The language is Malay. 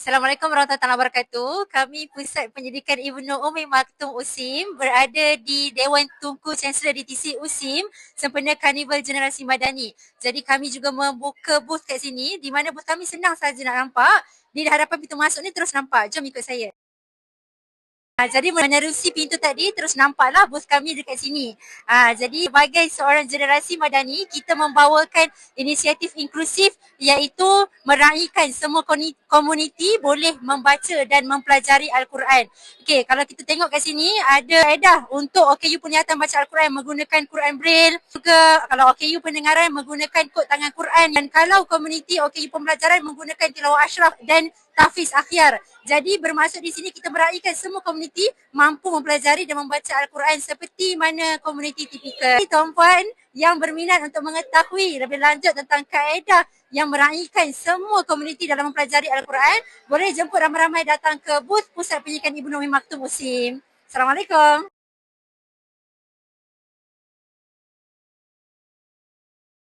Assalamualaikum warahmatullahi wabarakatuh. Kami Pusat Pendidikan Ibnu Umi Maktum USIM berada di Dewan Tunku Chancellor DTC USIM sempena Karnival Generasi Madani. Jadi kami juga membuka booth kat sini di mana booth kami senang saja nak nampak. Di hadapan pintu masuk ni terus nampak. Jom ikut saya. Jadi menerusi pintu tadi terus nampaklah bos kami dekat sini. Jadi sebagai seorang generasi madani, kita membawakan inisiatif inklusif iaitu meraihkan semua komuniti boleh membaca dan mempelajari Al-Quran. Okey, kalau kita tengok kat sini ada kaedah untuk OKU penglihatan baca Al-Quran menggunakan Quran Braille. Juga kalau OKU pendengaran menggunakan kod tangan Quran, dan kalau komuniti OKU pembelajaran menggunakan tilawah asyraf dan tahfiz akhyar. Jadi bermaksud di sini kita meraihkan semua komuniti mampu mempelajari dan membaca Al-Quran seperti mana komuniti tipikal. Tuan-puan yang berminat untuk mengetahui lebih lanjut tentang kaedah yang meraihkan semua komuniti dalam mempelajari Al-Quran, boleh jemput ramai-ramai datang ke booth Pusat Pendidikan Ibnu Umi Maktum USIM. Assalamualaikum.